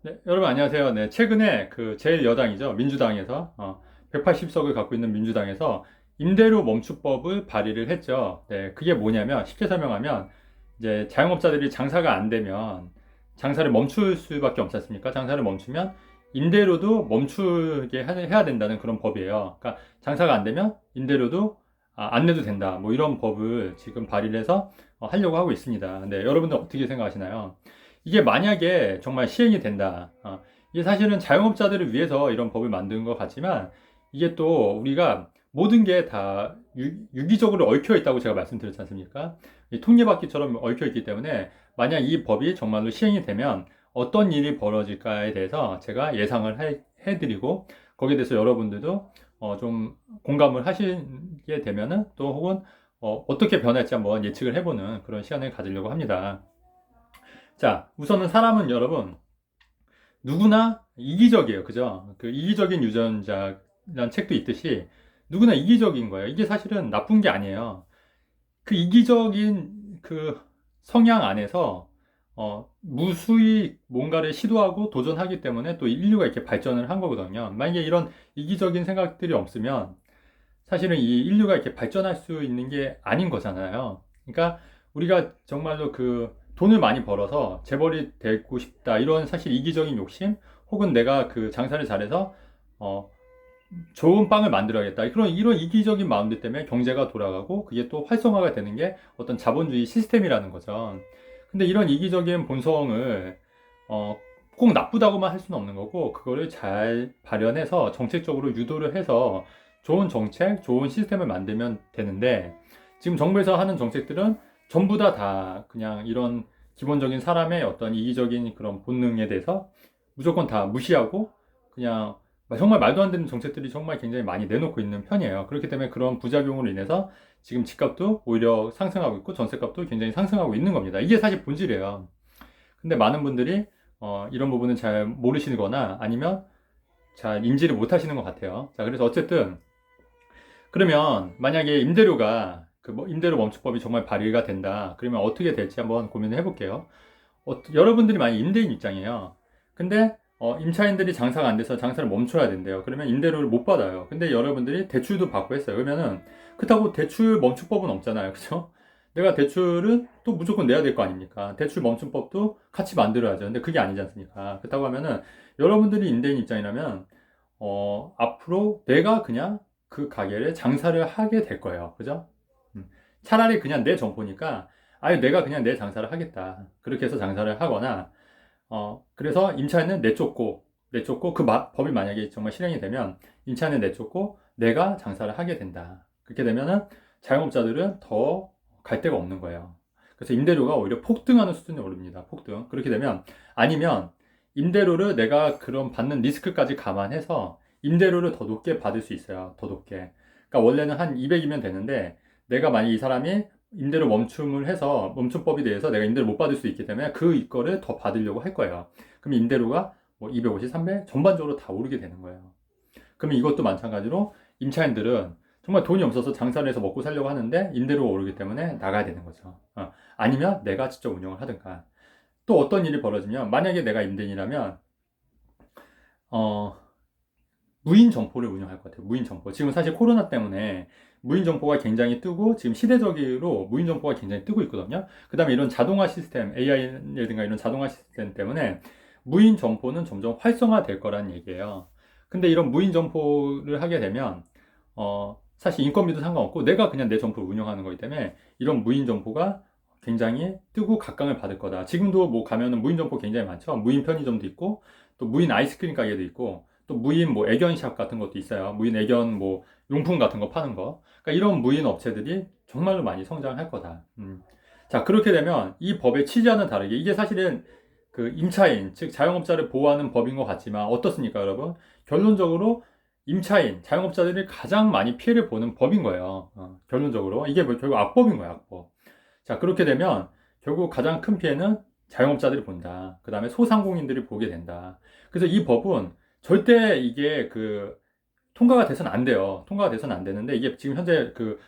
네, 여러분 안녕하세요. 네, 최근에 그 제1여당이죠. 민주당에서 180석을 갖고 있는 민주당에서 임대료 멈추법을 발의를 했죠. 네, 그게 뭐냐면 쉽게 설명하면 이제 자영업자들이 장사가 안 되면 장사를 멈출 수밖에 없지 않습니까? 장사를 멈추면 임대료도 멈추게 해야 된다는 그런 법이에요. 그러니까 장사가 안 되면 임대료도 안 내도 된다. 뭐 이런 법을 지금 발의를 해서 하려고 하고 있습니다. 네, 여러분들 어떻게 생각하시나요? 이게 만약에 정말 시행이 된다. 이게 사실은 자영업자들을 위해서 이런 법을 만든 것 같지만 이게 또 우리가 모든 게 다 유기적으로 얽혀 있다고 제가 말씀드렸지 않습니까? 이 톱니바퀴처럼 얽혀 있기 때문에 만약 이 법이 정말로 시행이 되면 어떤 일이 벌어질까에 대해서 제가 예상을 해드리고 거기에 대해서 여러분들도 좀 공감을 하시게 되면은 또 혹은 어떻게 변할지 한번 예측을 해보는 그런 시간을 가지려고 합니다. 자, 우선은 사람은 여러분, 누구나 이기적이에요. 그죠? 그 이기적인 유전자라는 책도 있듯이 누구나 이기적인 거예요. 이게 사실은 나쁜 게 아니에요. 그 이기적인 그 성향 안에서 무수히 뭔가를 시도하고 도전하기 때문에 또 인류가 이렇게 발전을 한 거거든요. 만약에 이런 이기적인 생각들이 없으면 사실은 이 인류가 이렇게 발전할 수 있는 게 아닌 거잖아요. 그러니까 우리가 정말로 그 돈을 많이 벌어서 재벌이 되고 싶다 이런 사실 이기적인 욕심 혹은 내가 그 장사를 잘해서 어, 좋은 빵을 만들어야겠다 그런 이런 이기적인 마음들 때문에 경제가 돌아가고 그게 또 활성화가 되는 게 어떤 자본주의 시스템이라는 거죠. 근데 이런 이기적인 본성을 어, 꼭 나쁘다고만 할 수는 없는 거고 그거를 잘 발현해서 정책적으로 유도를 해서 좋은 정책, 좋은 시스템을 만들면 되는데 지금 정부에서 하는 정책들은 전부 다 그냥 이런 기본적인 사람의 어떤 이기적인 그런 본능에 대해서 무조건 다 무시하고 그냥 정말 말도 안 되는 정책들이 정말 굉장히 많이 내놓고 있는 편이에요. 그렇기 때문에 그런 부작용으로 인해서 지금 집값도 오히려 상승하고 있고 전세값도 굉장히 상승하고 있는 겁니다. 이게 사실 본질이에요. 근데 많은 분들이 이런 부분은 잘 모르시거나 아니면 잘 인지를 못 하시는 것 같아요. 자, 그래서 어쨌든 그러면 만약에 임대료가 그 임대료 멈춤법이 정말 발의가 된다. 그러면 어떻게 될지 한번 고민을 해볼게요. 여러분들이 만약 임대인 입장이에요. 근데 임차인들이 장사가 안 돼서 장사를 멈춰야 된대요. 그러면 임대료를 못 받아요. 근데 여러분들이 대출도 받고 했어요. 그러면은 그렇다고 대출 멈춤법은 없잖아요. 그죠? 내가 대출은 또 무조건 내야 될 거 아닙니까? 대출 멈춤법도 같이 만들어야죠. 근데 그게 아니지 않습니까? 그렇다고 하면은 여러분들이 임대인 입장이라면 앞으로 내가 그냥 그 가게를 장사를 하게 될 거예요. 그죠? 음. 차라리 그냥 내 점포니까 아예 내가 그냥 내 장사를 하겠다. 그렇게 해서 장사를 하거나 그래서 임차인은 내쫓고 그 법이 만약에 정말 실행이 되면 임차인은 내쫓고 내가 장사를 하게 된다. 그렇게 되면은 자영업자들은 더 갈 데가 없는 거예요. 그래서 임대료가 오히려 폭등하는 수준에 오릅니다. 폭등. 그렇게 되면 아니면 임대료를 내가 그런 받는 리스크까지 감안해서 임대료를 더 높게 받을 수 있어요. 더 높게. 그러니까 원래는 한 200이면 되는데 내가 만약 이 사람이 임대료 멈춤을 해서 멈춤법에 대해서 내가 임대를 못 받을 수 있기 때문에 그 이거를 더 받으려고 할 거예요. 그럼 임대료가 뭐 250, 300 전반적으로 다 오르게 되는 거예요. 그러면 이것도 마찬가지로 임차인들은 정말 돈이 없어서 장사를 해서 먹고 살려고 하는데 임대료가 오르기 때문에 나가야 되는 거죠. 아니면 내가 직접 운영을 하든가. 또 어떤 일이 벌어지면 만약에 내가 임대인이라면 어, 무인 점포를 운영할 것 같아요. 무인 점포. 지금 사실 코로나 때문에 무인 점포가 굉장히 뜨고 지금 시대적으로 무인 점포가 굉장히 뜨고 있거든요. 그 다음에 이런 자동화 시스템, AI라든가 이런 자동화 시스템 때문에 무인 점포는 점점 활성화될 거라는 얘기예요. 근데 이런 무인 점포를 하게 되면 사실 인건비도 상관없고 내가 그냥 내 점포를 운영하는 거기 때문에 이런 무인 점포가 굉장히 뜨고 각광을 받을 거다. 지금도 뭐 가면은 무인 점포 굉장히 많죠. 무인 편의점도 있고 또 무인 아이스크림 가게도 있고 또 무인 뭐 애견샵 같은 것도 있어요. 무인 애견 뭐 용품 같은 거 파는 거. 그러니까 이런 무인 업체들이 정말로 많이 성장할 거다. 자, 그렇게 되면 이 법의 취지와는 다르게 이게 사실은 그 임차인, 즉 자영업자를 보호하는 법인 것 같지만 어떻습니까, 여러분? 결론적으로 임차인, 자영업자들이 가장 많이 피해를 보는 법인 거예요. 결론적으로 이게 뭐 결국 악법인 거예요, 악법. 자, 그렇게 되면 결국 가장 큰 피해는 자영업자들이 본다. 그 다음에 소상공인들이 보게 된다. 그래서 이 법은 절대 이게 그 통과가 돼서는 안 돼요. 통과가 돼서는 안 되는데 이게 지금 현재 그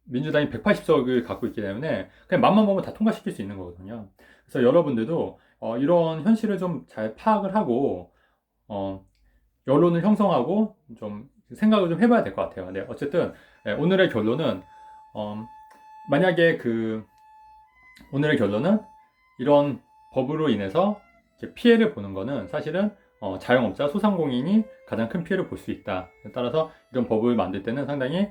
민주당이 180석을 갖고 있기 때문에 그냥 맘만 먹으면 다 통과시킬 수 있는 거거든요. 그래서 여러분들도 이런 현실을 좀 잘 파악을 하고 여론을 형성하고 좀 생각을 좀 해봐야 될 것 같아요. 네, 어쨌든 오늘의 결론은 만약에 오늘의 결론은 이런 법으로 인해서 이제 피해를 보는 거는 사실은 자영업자, 소상공인이 가장 큰 피해를 볼 수 있다. 따라서 이런 법을 만들 때는 상당히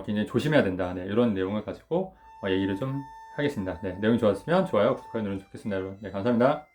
굉장히 조심해야 된다. 네, 이런 내용을 가지고 얘기를 좀 하겠습니다. 네, 내용이 좋았으면 좋아요, 구독하기 누르면 좋겠습니다, 여러분. 네, 감사합니다.